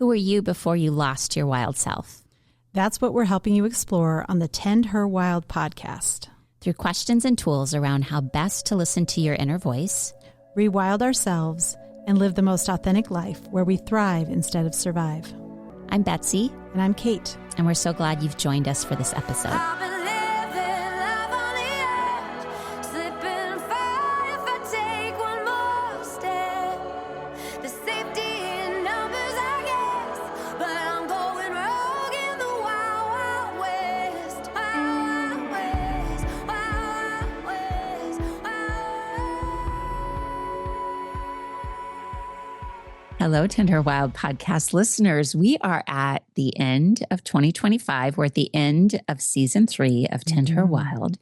Who were you before you lost your wild self? That's what we're helping you explore on the Tend Her Wild podcast. Through questions and tools around how best to listen to your inner voice, rewild ourselves, and live the most authentic life where we thrive instead of survive. I'm Betsy. And I'm Kate. And we're so glad you've joined us for this episode. Hello, Tend Her Wild podcast listeners. We are at the end of 2025. We're at the end of season 3 of Tend Her Wild.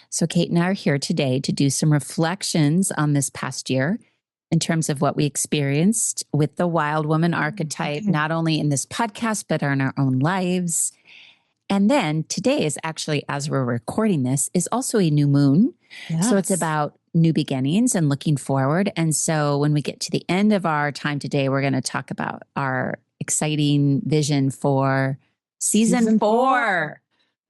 So Kate and I are here today to do some reflections on this past year in terms of what we experienced with the wild woman archetype, not only in this podcast, but in our own lives. And then today is actually, as we're recording this, is also a new moon. Yes. So it's about new beginnings and looking forward. And so when we get to the end of our time today, we're going to talk about our exciting vision for season 4,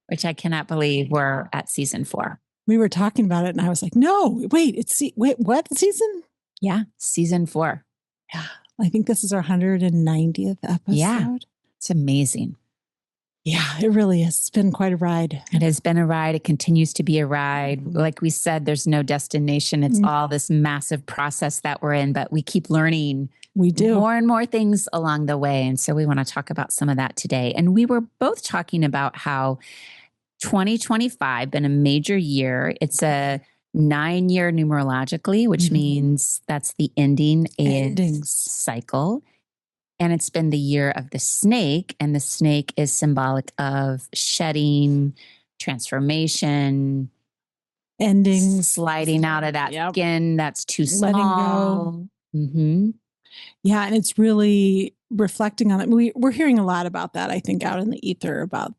which I cannot believe we're at season 4. We were talking about it and I was like, no, wait, what season? Yeah, season 4. Yeah. I think this is our 190th episode. Yeah, it's amazing. Yeah, it really is. It's been quite a ride. It has been a ride. It continues to be a ride. Like we said, there's no destination. It's all this massive process that we're in, but we keep learning. We do. More and more things along the way. And so we want to talk about some of that today. And we were both talking about how 2025 been a major year. It's a 9-year numerologically, which means that's the ending cycle. And it's been the year of the snake, and the snake is symbolic of shedding, transformation, endings, sliding out of that skin that's too small. Letting go. Mm-hmm. Yeah, and it's really reflecting on it. We're hearing a lot about that, I think, out in the ether about,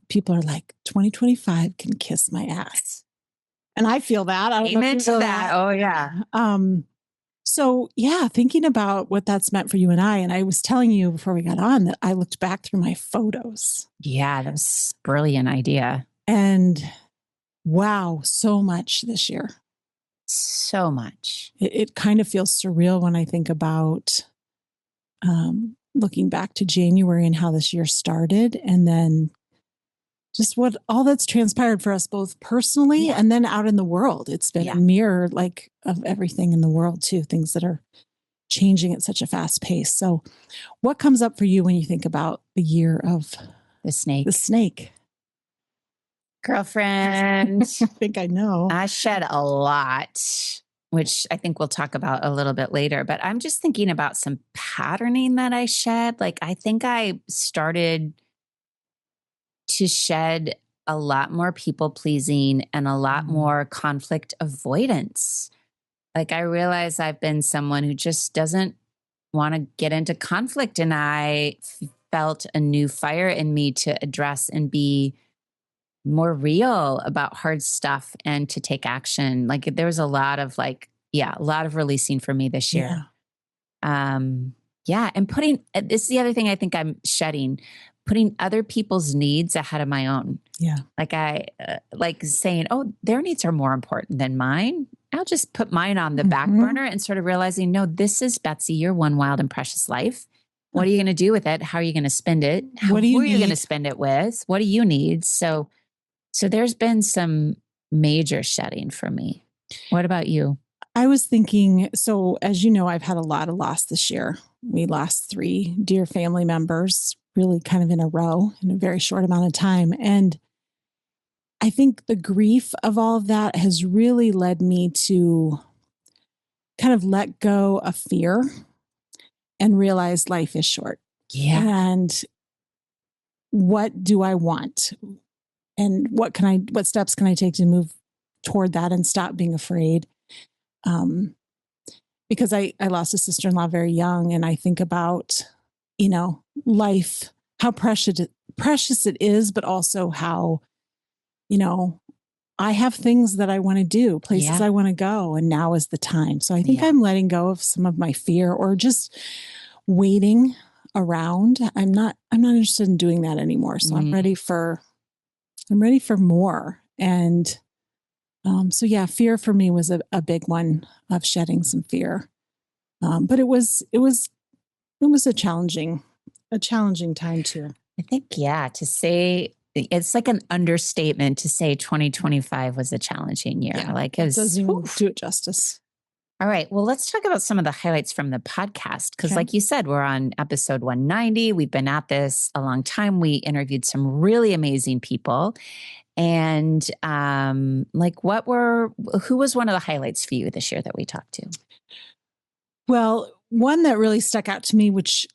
people are like, 2025 can kiss my ass. And I feel that. I don't know if you feel that. Oh, yeah. So thinking about what that's meant for you and I was telling you before we got on that I looked back through my photos. Yeah, that was a brilliant idea. And wow, so much this year. So much. It kind of feels surreal when I think about looking back to January and how this year started, and then just what all that's transpired for us both personally and then out in the world. It's been a mirror of everything in the world too, things that are changing at such a fast pace. So what comes up for you when you think about the year of the snake? The snake. Girlfriend. I think I know. I shed a lot, which I think we'll talk about a little bit later, but I'm just thinking about some patterning that I shed. Like I think I started to shed a lot more people pleasing and a lot more conflict avoidance. Like I realize I've been someone who just doesn't want to get into conflict, and I felt a new fire in me to address and be more real about hard stuff and to take action. Like there was a lot of a lot of releasing for me this year. And putting, this is the other thing I think I'm shedding, putting other people's needs ahead of my own. Yeah. Like I, saying, oh, their needs are more important than mine. I'll just put mine on the back burner, and sort of realizing, no, this is Betsy, your one wild and precious life. What are you going to do with it? How are you going to spend it? Who are you going to spend it with? What do you need? So there's been some major shedding for me. What about you? I was thinking, so as you know, I've had a lot of loss this year. We lost 3 dear family members, really kind of in a row in a very short amount of time. And I think the grief of all of that has really led me to kind of let go of fear and realize life is short. Yeah. And what do I want? And what steps can I take to move toward that and stop being afraid? Because I lost a sister-in-law very young, and I think about, life, how precious it is, but also how, I have things that I want to do, places I want to go, and now is the time. So I think I'm letting go of some of my fear, or just waiting around. I'm not interested in doing that anymore. So I'm ready for more. And so yeah, fear for me was a big one, of shedding some fear. But it was a challenging time too. I think, yeah, to say it's like an understatement to say 2025 was a challenging year. Yeah, like it doesn't even do it justice. All right. Well, let's talk about some of the highlights from the podcast. Because, Okay. like you said, we're on episode 190. We've been at this a long time. We interviewed some really amazing people. And who was one of the highlights for you this year that we talked to? Well, one that really stuck out to me, which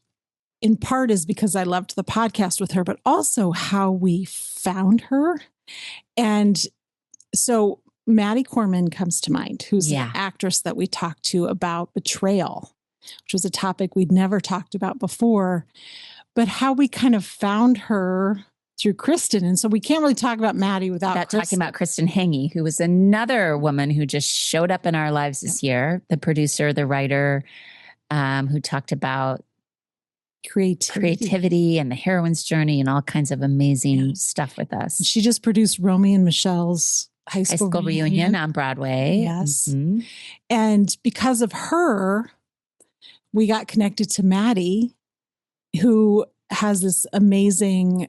in part is because I loved the podcast with her, but also how we found her. And so Maddie Corman comes to mind, who's an actress that we talked to about betrayal, which was a topic we'd never talked about before, but how we kind of found her through Kristen. And so we can't really talk about Maddie without talking about Kristen Hange, who was another woman who just showed up in our lives this year, the producer, the writer, who talked about creativity and the heroine's journey and all kinds of amazing stuff with us. She just produced Romy and Michelle's high school reunion on Broadway. Yes. Mm-hmm. And because of her, we got connected to Maddie, who has this amazing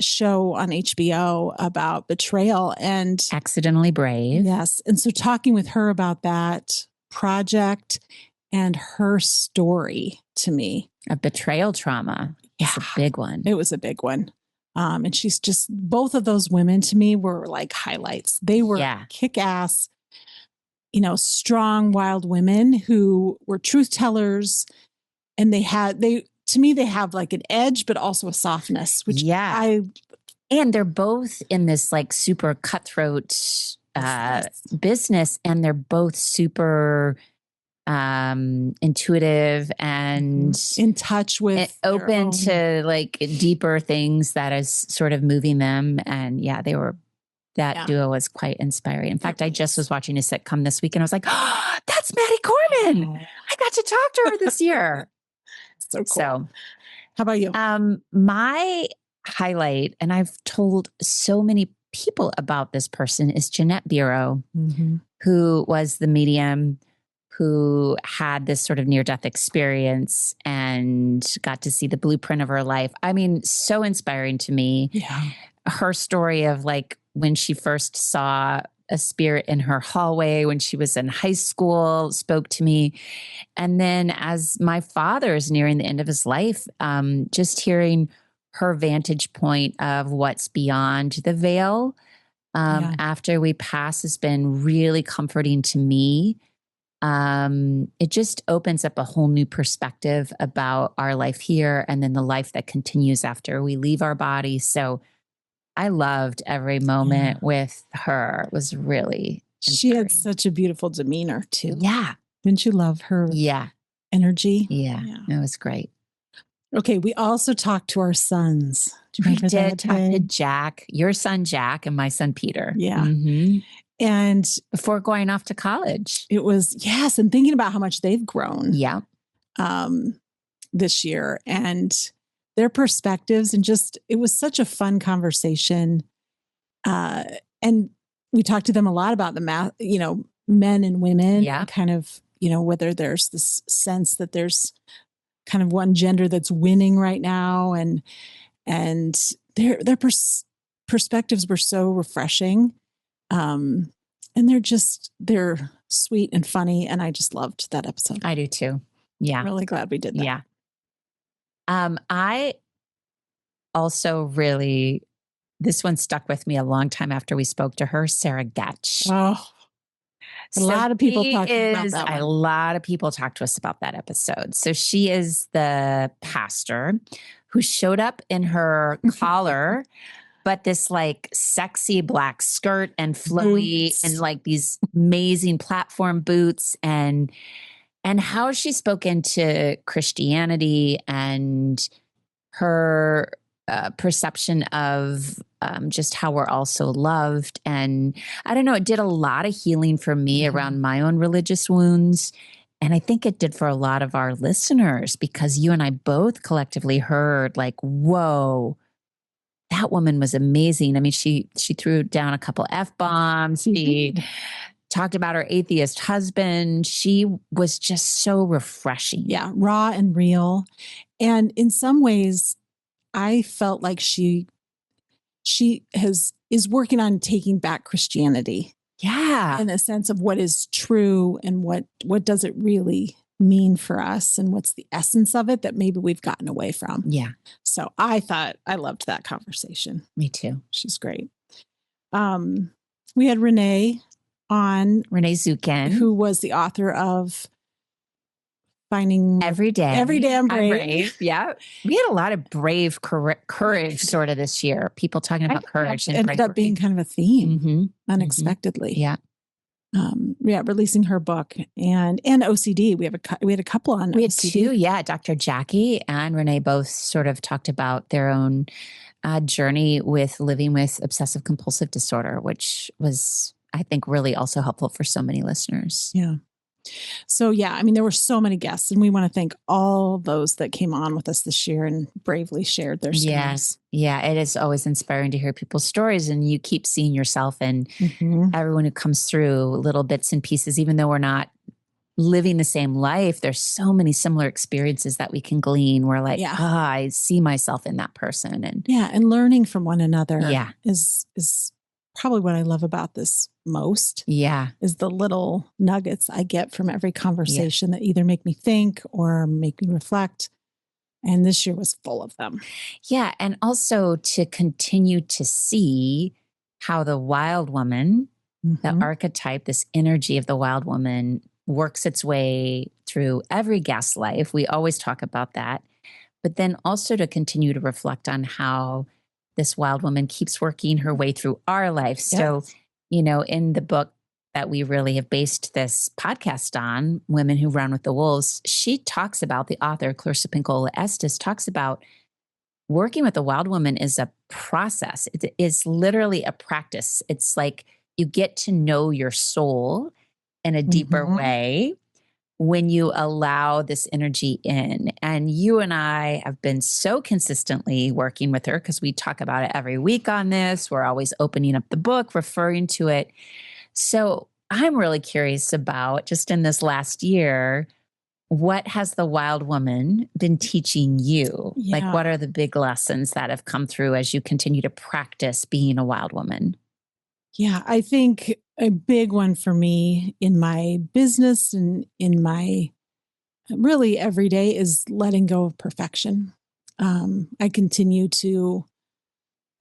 show on HBO about betrayal and Accidentally Brave. Yes. And so talking with her about that project and her story to me. A betrayal trauma. It's a big one. It was a big one. And she's just, both of those women to me were like highlights. They were kick-ass, strong, wild women who were truth tellers. And they have like an edge, but also a softness, which and they're both in this like super cutthroat business, and they're both super intuitive and in touch with, open to like deeper things that is sort of moving them. And that duo was quite inspiring. In fact, I just was watching a sitcom this week and I was like, oh, that's Maddie Corman. I got to talk to her this year. So cool. So how about you? My highlight, and I've told so many people about this person, is Jeanette Biro, who was the medium who had this sort of near-death experience and got to see the blueprint of her life. I mean, so inspiring to me. Yeah. Her story of like when she first saw a spirit in her hallway when she was in high school spoke to me. And then as my father is nearing the end of his life, just hearing her vantage point of what's beyond the veil after we pass has been really comforting to me. It just opens up a whole new perspective about our life here and then the life that continues after we leave our body. So I loved every moment with her. It was really inspiring. She had such a beautiful demeanor too. Yeah. Didn't you love her energy? Yeah. It was great. Okay. We also talked to our sons. We did talk to Jack, your son Jack, and my son Peter. Yeah. Mm-hmm. And before going off to college. It was, and thinking about how much they've grown. Yeah. This year and their perspectives, and just, it was such a fun conversation. And we talked to them a lot about the math, men and women, kind of, whether there's this sense that there's kind of one gender that's winning right now. And their perspectives were so refreshing. And they're sweet and funny. And I just loved that episode. I do too. Yeah. I'm really glad we did that. Yeah. I also really, this one stuck with me a long time after we spoke to her, Sarah Getch. Oh, a lot of people talked about that one. A lot of people talked to us about that episode. So she is the pastor who showed up in her collar, but this like sexy black skirt and flowy and like these amazing platform boots and how she spoke into Christianity and her perception of just how we're also loved. And I don't know, it did a lot of healing for me around my own religious wounds And I think it did for a lot of our listeners, because you and I both collectively heard like, whoa, that woman was amazing. I mean, she threw down a couple F-bombs. She talked about her atheist husband. She was just so refreshing. Yeah, raw and real. And in some ways, I felt like she is working on taking back Christianity. Yeah. In a sense of what is true and what does it really mean for us, and what's the essence of it that maybe we've gotten away from. Yeah. So I loved that conversation. Me too. She's great. We had Renee Zukin, who was the author of Finding Every Day I'm Brave. Yeah. We had a lot of brave courage sort of this year. People talking about courage. And ended up being kind of a theme unexpectedly. Yeah. Releasing her book and OCD. We had a couple on. We had OCD. two. Yeah. Dr. Jackie and Renee both sort of talked about their own journey with living with obsessive compulsive disorder, which was, I think, really also helpful for so many listeners. Yeah. So, I mean, there were so many guests, and we want to thank all those that came on with us this year and bravely shared their stories. Yes. Yeah. It is always inspiring to hear people's stories, and you keep seeing yourself and everyone who comes through little bits and pieces, even though we're not living the same life. There's so many similar experiences that we can glean. We're like, I see myself in that person. And and learning from one another is probably what I love about this most. Yeah. Is the little nuggets I get from every conversation that either make me think or make me reflect. And this year was full of them. Yeah. And also to continue to see how the wild woman, the archetype, this energy of the wild woman works its way through every guest's life. We always talk about that. But then also to continue to reflect on how this wild woman keeps working her way through our life. So, in the book that we really have based this podcast on, Women Who Run with the Wolves, she talks about, the author, Clarissa Pinkola Estes, talks about working with a wild woman is a process. It is literally a practice. It's like you get to know your soul in a deeper way when you allow this energy in. And you and I have been so consistently working with her, because we talk about it every week on this. We're always opening up the book, referring to it. So I'm really curious about, just in this last year, what has the wild woman been teaching you? Like, what are the big lessons that have come through as you continue to practice being a wild woman? Yeah, I think a big one for me in my business and in my really every day is letting go of perfection. I continue to,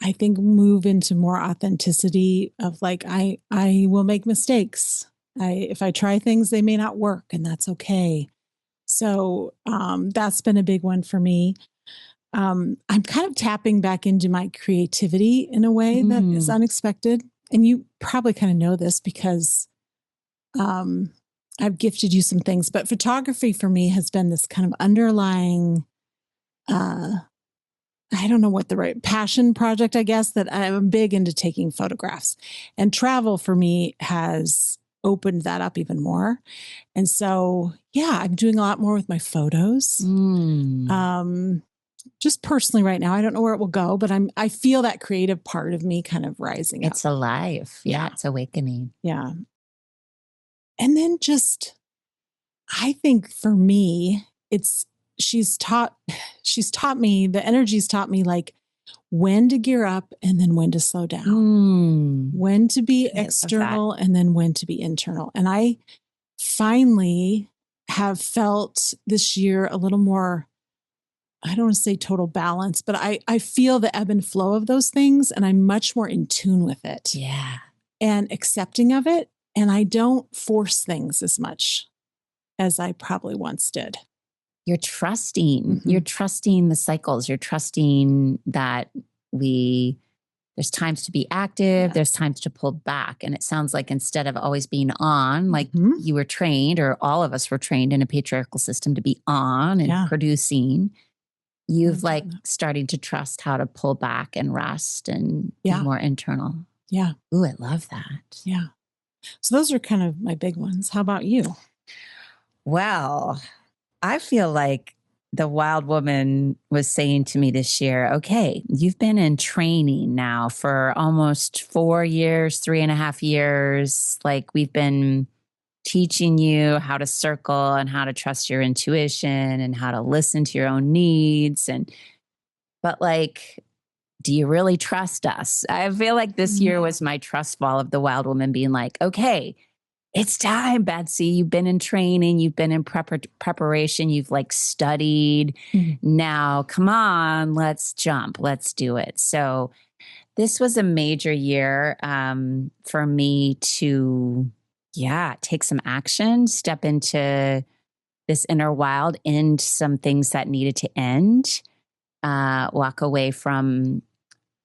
I think, move into more authenticity of like, I will make mistakes. If I try things, they may not work, and that's okay. So that's been a big one for me. I'm kind of tapping back into my creativity in a way that is unexpected. And you probably kind of know this because I've gifted you some things, but photography for me has been this kind of underlying, I don't know what the right passion project, I guess, that I'm big into taking photographs, and travel for me has opened that up even more. And so, I'm doing a lot more with my photos. Just personally right now, I don't know where it will go, but I feel that creative part of me kind of rising up. It's alive. Yeah. It's awakening. Yeah. And then just, I think for me, she's taught me, the energy's taught me like when to gear up and then when to slow down, when to be external and then when to be internal. And I finally have felt this year a little more, I don't want to say total balance, but I feel the ebb and flow of those things, and I'm much more in tune with it. Yeah. And accepting of it. And I don't force things as much as I probably once did. You're trusting. You're trusting the cycles. You're trusting that there's times to be active. There's times to pull back. And it sounds like instead of always being on, like you were trained, or all of us were trained in a patriarchal system to be on and producing, you've like starting to trust how to pull back and rest and be more internal. Yeah. Ooh, I love that. Yeah. So those are kind of my big ones. How about you? Well, I feel like the wild woman was saying to me this year, okay, you've been in training now for almost 4 years, 3.5 years. Like we've been teaching you how to circle and how to trust your intuition and how to listen to your own needs. But like, do you really trust us? I feel like this year was my trust fall of the wild woman being like, okay, it's time, Betsy. You've been in training. You've been in preparation. You've like studied. Now, come on, let's jump. Let's do it. So this was a major year for me to, take some action, step into this inner wild, end some things that needed to end, walk away from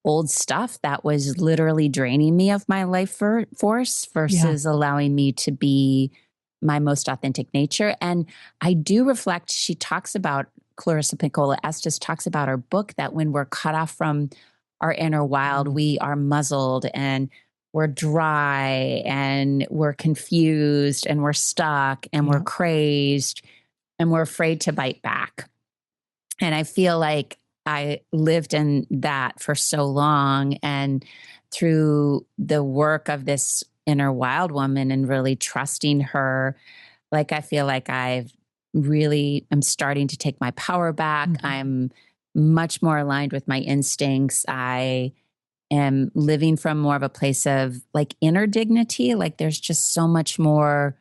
old stuff that was literally draining me of my life force versus allowing me to be my most authentic nature. And I do reflect, Clarissa Pinkola Estes talks about her book that when we're cut off from our inner wild, we are muzzled and we're dry and we're confused and we're stuck and we're crazed and we're afraid to bite back. And I feel like I lived in that for so long. And through the work of this inner wild woman and really trusting her, like I feel like I'm starting to take my power back. I'm much more aligned with my instincts. I am living from more of a place of like inner dignity. Like there's just so much more,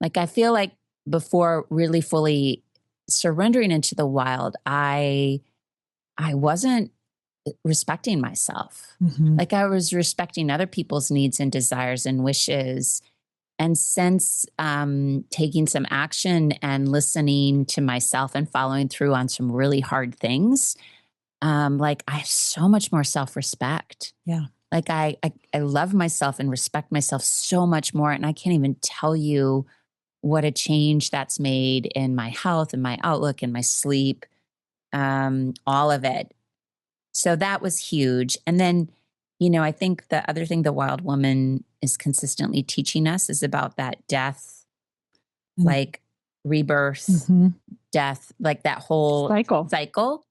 like I feel like before really fully surrendering into the wild, I wasn't respecting myself. Like I was respecting other people's needs and desires and wishes. And since taking some action and listening to myself and following through on some really hard things, like I have so much more self-respect. Yeah. Like I love myself and respect myself so much more. And I can't even tell you what a change that's made in my health and my outlook and my sleep, all of it. So that was huge. And then, I think the other thing the wild woman is consistently teaching us is about that death, like rebirth, death, like that whole cycle.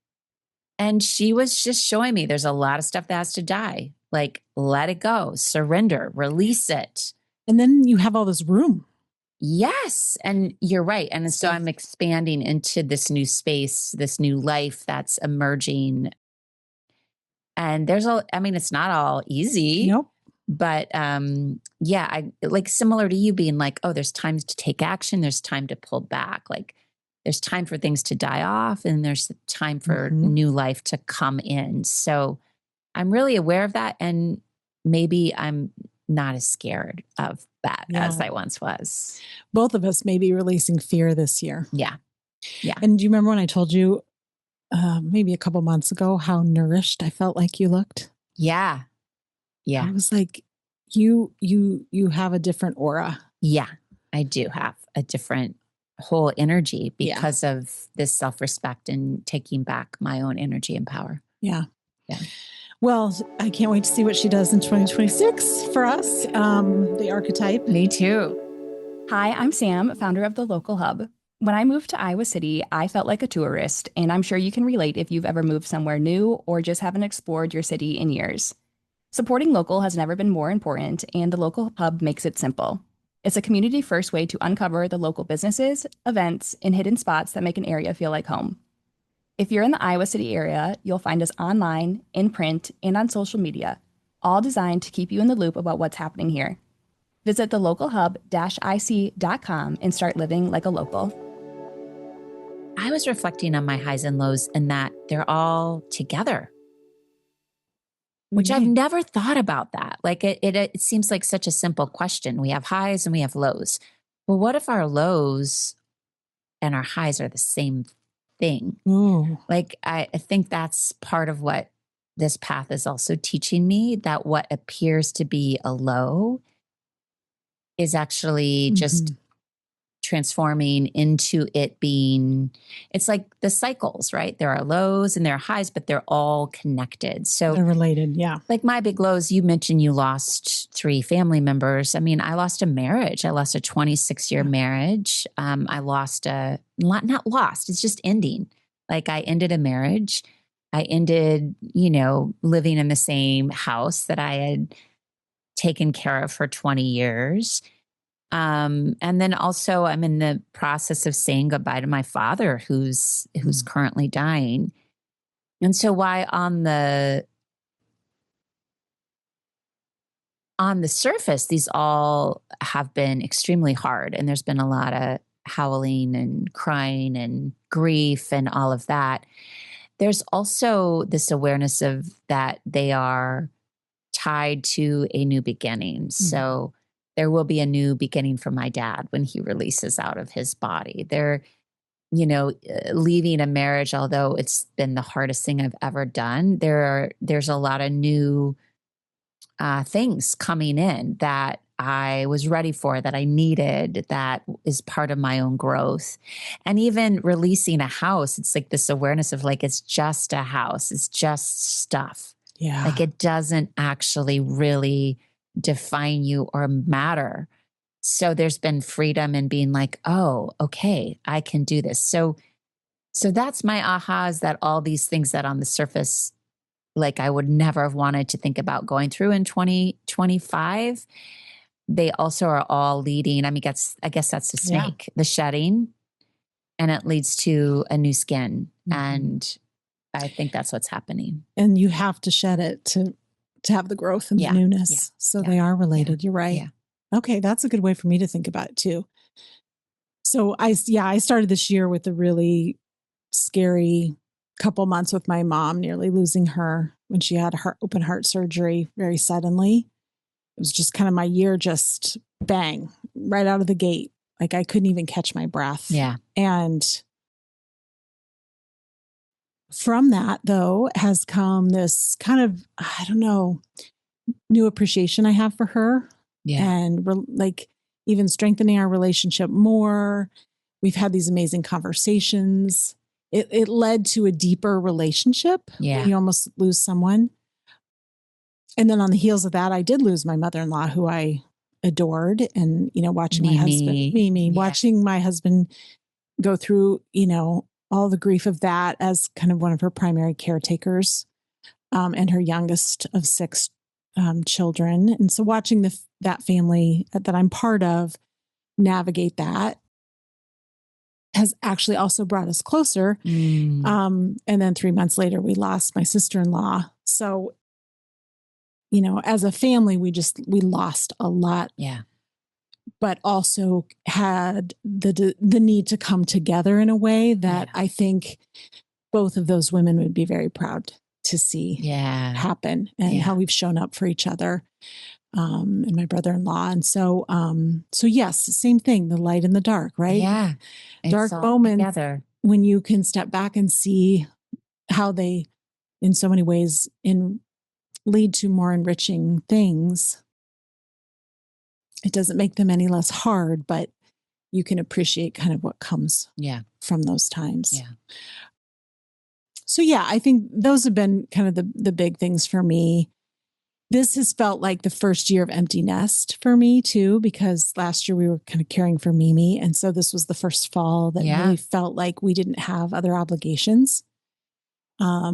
And she was just showing me there's a lot of stuff that has to die. Like, let it go, surrender, release it. And then you have all this room. Yes. And you're right. And so I'm expanding into this new space, this new life that's emerging. And it's not all easy. Nope. But I like similar to you being like, oh, there's times to take action. There's time to pull back. Like there's time for things to die off and there's time for new life to come in. So I'm really aware of that. And maybe I'm not as scared of that as I once was. Both of us may be releasing fear this year. Yeah. Yeah. And do you remember when I told you maybe a couple months ago how nourished I felt like you looked? Yeah. Yeah. I was like, you have a different aura. Yeah. I do have a different whole energy because of this self-respect and taking back my own energy and power. Yeah. Yeah. Well, I can't wait to see what she does in 2026 for us. The archetype. Me too. Hi, I'm Sam, founder of the Local Hub. When I moved to Iowa City, I felt like a tourist, and I'm sure you can relate if you've ever moved somewhere new or just haven't explored your city in years. Supporting local has never been more important, and the Local Hub makes it simple. It's a community-first way to uncover the local businesses, events, and hidden spots that make an area feel like home. If you're in the Iowa City area, you'll find us online, in print, and on social media, all designed to keep you in the loop about what's happening here. Visit thelocalhub-ic.com and start living like a local. I was reflecting on my highs and lows and that they're all together, which I've never thought about that. Like it seems like such a simple question. We have highs and we have lows. Well, what if our lows and our highs are the same thing? Ooh. Like I think that's part of what this path is also teaching me, that what appears to be a low is actually just transforming into it being, it's like the cycles, right? There are lows and there are highs, but they're all connected. So they're related. Yeah. Like my big lows, you mentioned you lost 3 family members. I mean, I lost a marriage. I lost a 26-year marriage. I lost not lost, it's just ending. Like I ended a marriage. I ended, living in the same house that I had taken care of for 20 years. And then also I'm in the process of saying goodbye to my father who's currently dying. And so why on the surface, these all have been extremely hard. And there's been a lot of howling and crying and grief and all of that. There's also this awareness of that they are tied to a new beginning. So there will be a new beginning for my dad when he releases out of his body. They're, leaving a marriage, although it's been the hardest thing I've ever done, there's a lot of new things coming in that I was ready for, that I needed, that is part of my own growth. And even releasing a house, it's like this awareness of like, it's just a house. It's just stuff. Yeah. Like it doesn't actually really define you or matter. So there's been freedom in being like, oh, okay, I can do this. So that's my aha, is that all these things that on the surface, like I would never have wanted to think about going through in 2025, they also are all leading. I mean, I guess that's the snake, the shedding, and it leads to a new skin. And I think that's what's happening. And you have to shed it to have the growth and the newness. Yeah. So they are related. You're right. Yeah. Okay. That's a good way for me to think about it too. So I started this year with a really scary couple months with my mom, nearly losing her when she had open heart surgery very suddenly. It was just kind of my year, just bang, right out of the gate. Like I couldn't even catch my breath. Yeah. And from that, though, has come this kind of, I don't know, new appreciation I have for her. Yeah. And like even strengthening our relationship more. We've had these amazing conversations. It led to a deeper relationship. Yeah. You almost lose someone. And then on the heels of that, I did lose my mother-in-law, who I adored. And, watching my husband, Mimi, watching my husband go through, all the grief of that as kind of one of her primary caretakers, and her youngest of 6 children. And so watching that family that I'm part of navigate that has actually also brought us closer. And then 3 months later, we lost my sister-in-law. So, as a family, we lost a lot. Yeah. But also had the need to come together in a way that I think both of those women would be very proud to see happen, and how we've shown up for each other, and my brother-in-law. And so yes, same thing, the light and the dark, right? Yeah. Dark moments when you can step back and see how they, in so many ways, lead to more enriching things. It doesn't make them any less hard, but you can appreciate kind of what comes from those times. Yeah. So I think those have been kind of the big things for me. This has felt like the first year of empty nest for me too, because last year we were kind of caring for Mimi. And so this was the first fall that really felt like we didn't have other obligations. Are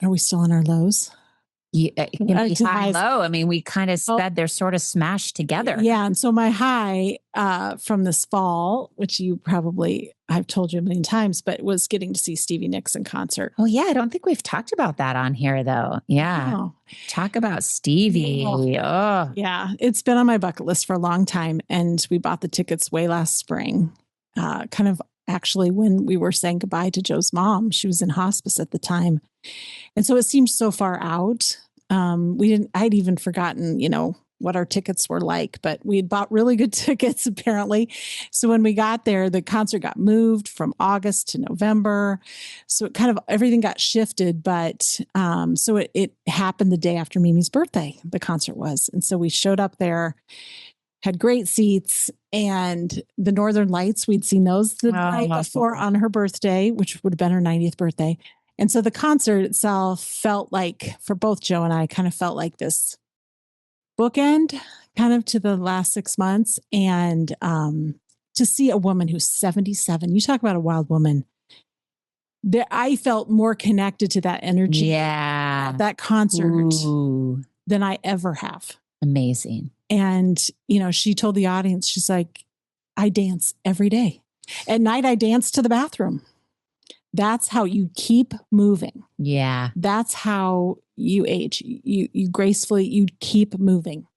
we still on our lows? Yeah, it can be high and low. I mean, we kind of said they're sort of smashed together. Yeah. And so my high from this fall, which I've told you a million times, but was getting to see Stevie Nicks in concert. Oh, yeah. I don't think we've talked about that on here, though. Yeah. Oh. Talk about Stevie. Oh. Yeah. It's been on my bucket list for a long time. And we bought the tickets way last spring, kind of actually when we were saying goodbye to Joe's mom. She was in hospice at the time. And so it seemed so far out. I'd even forgotten, what our tickets were like, but we had bought really good tickets apparently. So when we got there, the concert got moved from August to November. So it kind of, everything got shifted, but, so it happened the day after Mimi's birthday, the concert was. And so we showed up there had great seats, and the Northern Lights, we'd seen those the night before on her birthday, which would have been her 90th birthday. And so the concert itself felt like, for both Joe and I, kind of felt like this bookend kind of to the last 6 months. And to see a woman who's 77, you talk about a wild woman, I felt more connected to that energy at that concert than I ever have. Amazing. And, she told the audience, she's like, I dance every day. At night, I dance to the bathroom. That's how you keep moving. Yeah. That's how you age. You gracefully, you keep moving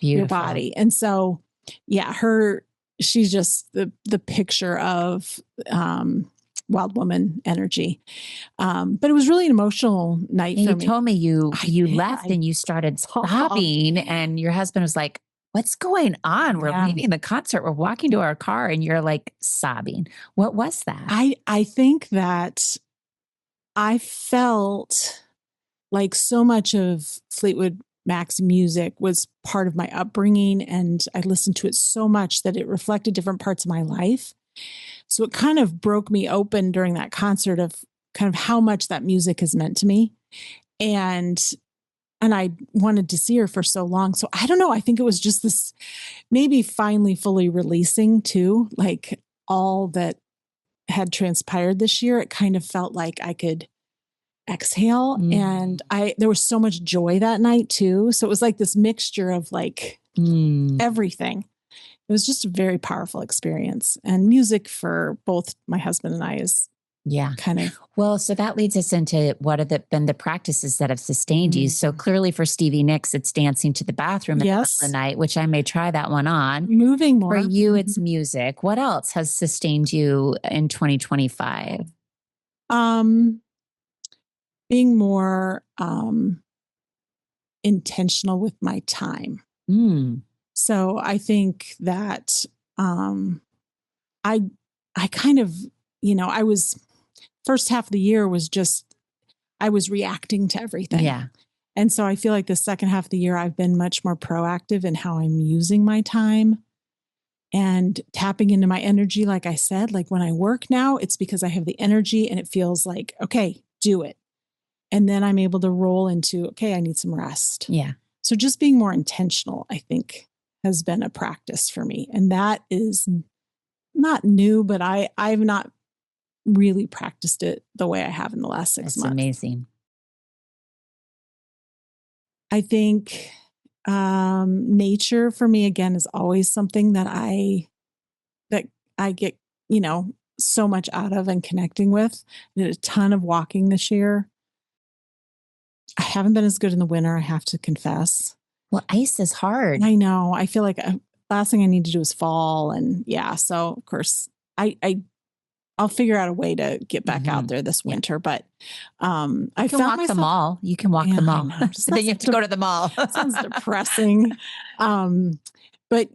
your body. And so, she's just the picture of wild woman energy. But it was really an emotional night for me. You told me you left and you started sobbing, and your husband was like, what's going on? We're leaving the concert. We're walking to our car and you're like sobbing. What was that? I think that I felt like so much of Fleetwood Mac's music was part of my upbringing, and I listened to it so much that it reflected different parts of my life. So it kind of broke me open during that concert of kind of how much that music has meant to me. And I wanted to see her for so long. So I don't know. I think it was just this maybe finally fully releasing too, like all that had transpired this year. It kind of felt like I could exhale. And there was so much joy that night too. So it was like this mixture of like everything. It was just a very powerful experience, and music for both my husband and I is kind of. Well, so that leads us into what have been the practices that have sustained you. So clearly for Stevie Nicks, it's dancing to the bathroom in the night, which I may try that one on. Moving more. For you, it's music. What else has sustained you in 2025? Being more intentional with my time. So I think that I kind of, I was first half of the year was just, I was reacting to everything. Yeah. And so I feel like the second half of the year, I've been much more proactive in how I'm using my time and tapping into my energy. Like I said, like when I work now, it's because I have the energy and it feels like, okay, do it. And then I'm able to roll into, okay, I need some rest. Yeah. So just being more intentional, I think, has been a practice for me. And that is not new, but I've not really practiced it the way I have in the last 6 months. That's amazing. I think nature for me, again, is always something that I get, so much out of and connecting with. I did a ton of walking this year. I haven't been as good in the winter, I have to confess. Well, ice is hard. I know. I feel like last thing I need to do is fall. And so of course I'll figure out a way to get back out there this winter. But I can walk the mall. You can walk the mall. Then you have to go to the mall. Sounds depressing. But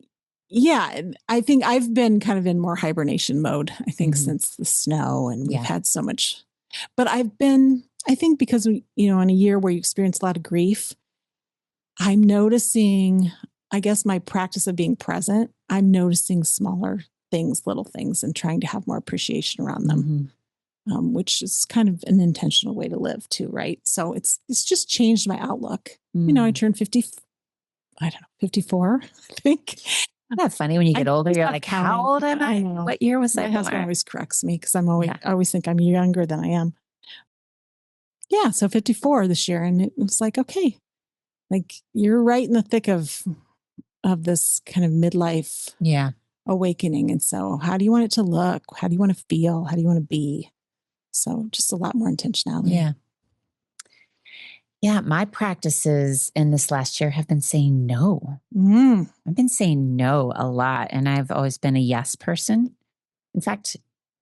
I think I've been kind of in more hibernation mode, I think, since the snow, and we've had so much. But I think because, in a year where you experience a lot of grief, I'm noticing, I guess, my practice of being present. I'm noticing smaller things, little things, and trying to have more appreciation around them, which is kind of an intentional way to live too, right? So it's just changed my outlook. I turned 54, I think. Isn't that funny when you get older? You're like, how old am I? What year was I? My husband always corrects me because I always think I'm younger than I am. Yeah, so 54 this year, and it was like, okay, like you're right in the thick of this kind of midlife awakening. And so how do you want it to look? How do you want to feel? How do you want to be? So just a lot more intentionality. Yeah. Yeah. My practices in this last year have been saying no. I've been saying no a lot, and I've always been a yes person. In fact,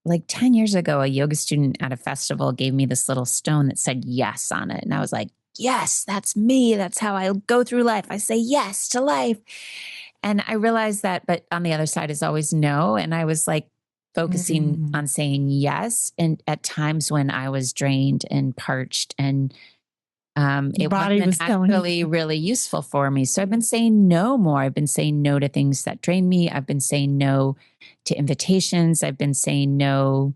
like 10 years ago, a yoga student at a festival gave me this little stone that said yes on it. And I was like, yes, that's me. That's how I go through life. I say yes to life. And I realized that, but on the other side is always no. And I was like focusing on saying yes. And at times when I was drained and parched and Your It body wasn't was telling actually you. really useful for me. So I've been saying no more. I've been saying no to things that drain me. I've been saying no to invitations. I've been saying no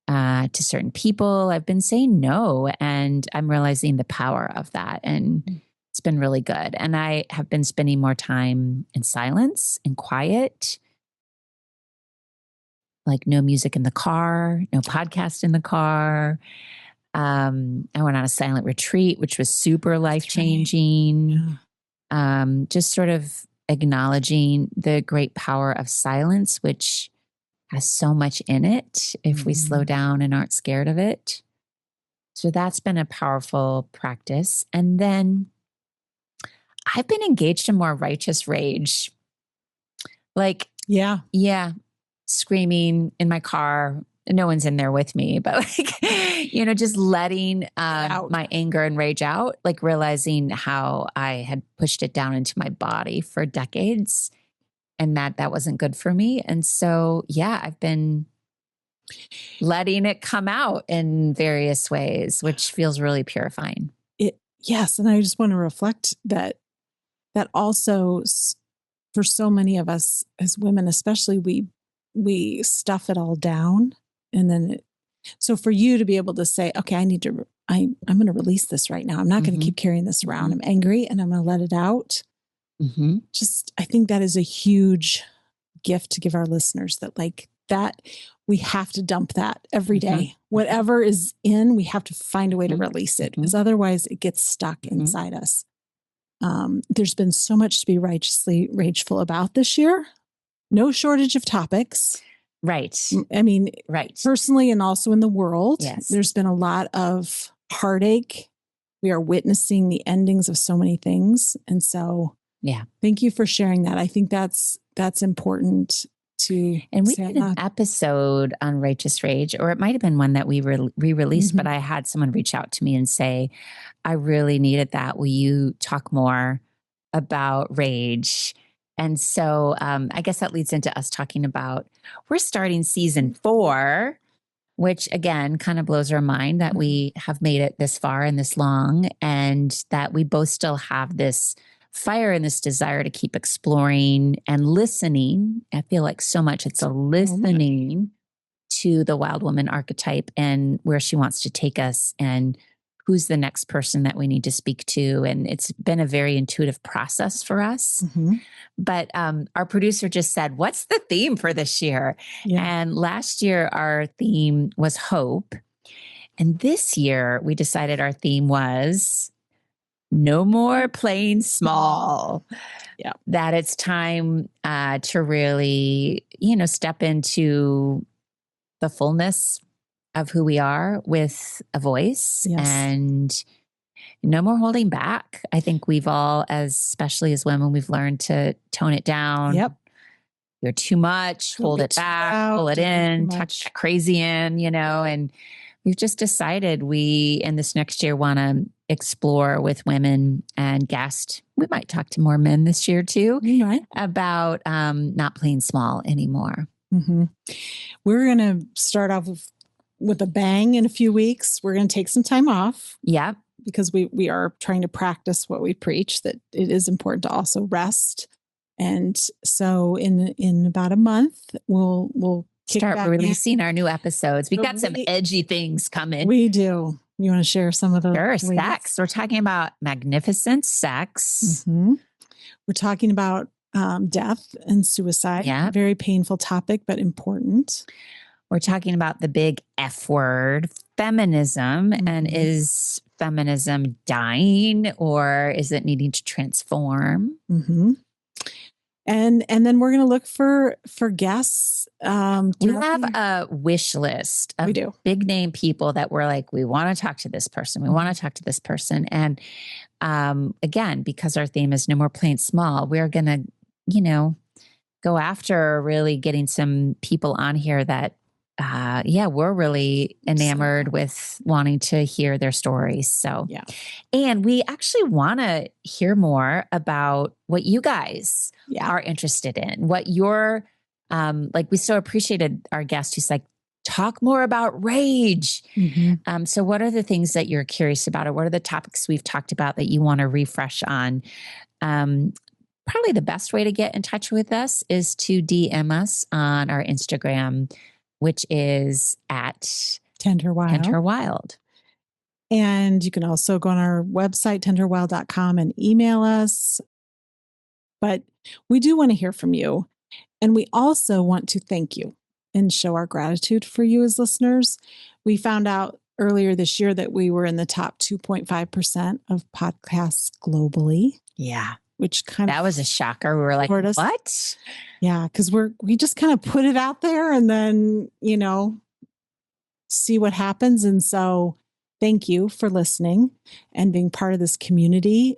to certain people. I've been saying no, and I'm realizing the power of that. And it's been really good. And I have been spending more time in silence and quiet, like no music in the car, no podcast in the car. I went on a silent retreat, which was super life-changing. Yeah. Just sort of acknowledging the great power of silence, which has so much in it if we slow down and aren't scared of it. So that's been a powerful practice. And then I've been engaged in more righteous rage. Like, Yeah. Screaming in my car. No one's in there with me, but just letting my anger and rage out, like realizing how I had pushed it down into my body for decades and that wasn't good for me. And so, I've been letting it come out in various ways, which feels really purifying. Yes. And I just want to reflect that also for so many of us as women, especially, we stuff it all down. And then, so for you to be able to say, okay, I'm going to release this right now. I'm not going to keep carrying this around. I'm angry and I'm going to let it out. I think that is a huge gift to give our listeners, that we have to dump that every day. Whatever is in, we have to find a way to release it, because otherwise it gets stuck inside us. There's been so much to be righteously rageful about this year. No shortage of topics. Right. I mean, right. Personally and also in the world, yes. There's been a lot of heartache. We are witnessing the endings of so many things. And so, thank you for sharing that. I think that's important to. And we did an episode on righteous rage, or it might've been one that we re-released, but I had someone reach out to me and say, I really needed that. Will you talk more about rage? And so I guess that leads into us talking about, we're starting season 4, which again, kind of blows our mind that we have made it this far and this long, and that we both still have this fire and this desire to keep exploring and listening. I feel like so much it's a listening to the wild woman archetype and where she wants to take us and who's the next person that we need to speak to. And it's been a very intuitive process for us. But our producer just said, what's the theme for this year? And last year, our theme was hope. And this year, we decided our theme was no more playing small. That it's time to really, step into the fullness of who we are with a voice and no more holding back. I think we've all, especially as women, we've learned to tone it down. You're too much, hold it back, pull it in, tuck that crazy in, and we've just decided we, in this next year, want to explore with women and guests. We might talk to more men this year too, about not playing small anymore. We're going to start off with a bang in a few weeks. We're going to take some time off. Because we are trying to practice what we preach, that it is important to also rest. And so in about a month, we'll start releasing our new episodes. We've got some edgy things coming. We do. You want to share some of those? Sure. Sex. We're talking about magnificent sex. We're talking about death and suicide. Very painful topic, but important. We're talking about the big F word, feminism. And is feminism dying, or is it needing to transform? And then we're going to look for guests. We have a wish list of big name people that we're like, we want to talk to this person. We want to talk to this person. And again, because our theme is no more playing small, we're going to, go after really getting some people on here that we're really enamored with wanting to hear their stories. So, and we actually want to hear more about what you guys are interested in, what you're, we so appreciated our guest who's like, talk more about rage. Mm-hmm. So what are the things that you're curious about, or what are the topics we've talked about that you want to refresh on? Probably the best way to get in touch with us is to DM us on our Instagram, which is at Tender Wild. And you can also go on our website, tenderwild.com, and email us. But we do want to hear from you. And we also want to thank you and show our gratitude for you as listeners. We found out earlier this year that we were in the top 2.5% of podcasts globally. Yeah. Which that was a shocker. We were like, what? Yeah, because we just kind of put it out there and then, see what happens. And so thank you for listening and being part of this community.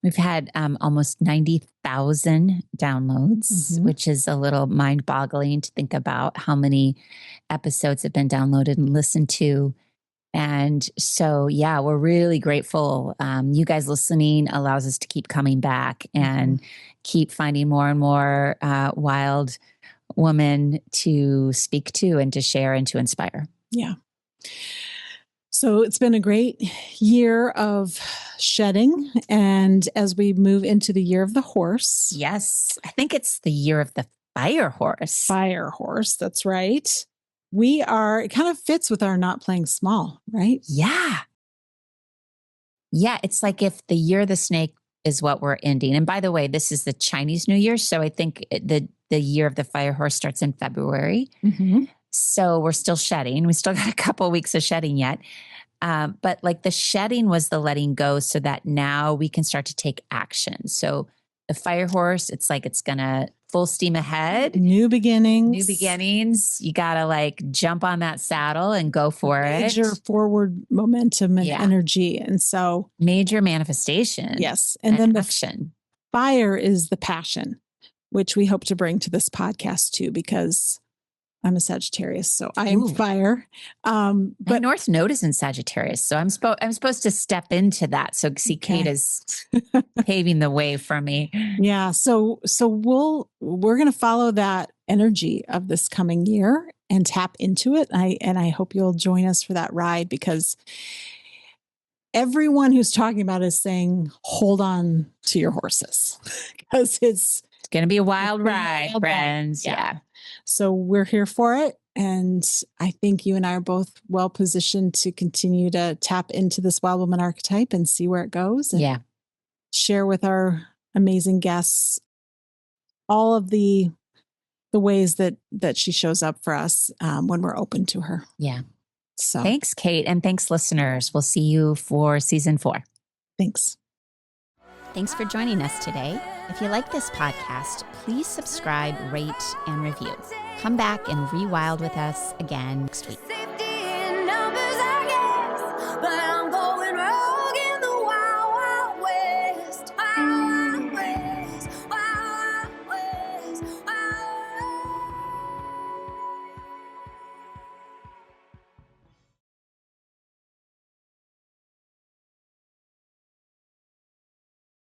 We've had almost 90,000 downloads, which is a little mind-boggling to think about how many episodes have been downloaded and listened to. And so, yeah, we're really grateful. You guys listening allows us to keep coming back and keep finding more and more wild women to speak to and to share and to inspire. Yeah. So it's been a great year of shedding. And as we move into the year of the horse. Yes. I think it's the year of the fire horse. Fire horse. That's right. It kind of fits with our not playing small, right? Yeah. Yeah. It's like if the year of the snake is what we're ending. And by the way, this is the Chinese New Year. So I think the year of the fire horse starts in February. So we're still shedding. We still got a couple of weeks of shedding yet. But like the shedding was the letting go so that now we can start to take action. So the fire horse, it's like it's going to full steam ahead. New beginnings. You got to like jump on that saddle and go for Major forward momentum and energy. And so major manifestation. Yes. And then action. The fire is the passion, which we hope to bring to this podcast too, because I'm a Sagittarius, so I am fire. But my North Node is in Sagittarius, so I'm supposed to step into that. So see, Kate is paving the way for me. Yeah. So we're going to follow that energy of this coming year and tap into it. I hope you'll join us for that ride, because everyone who's talking about it is saying, hold on to your horses, because it's going to be a wild ride, friends. Yeah. So we're here for it. And I think you and I are both well positioned to continue to tap into this wild woman archetype and see where it goes. And share with our amazing guests all of the ways that she shows up for us when we're open to her. Yeah. So thanks, Kate. And thanks, listeners. We'll see you for season 4. Thanks. Thanks for joining us today. If you like this podcast, please subscribe, rate, and review. Come back and rewild with us again next week.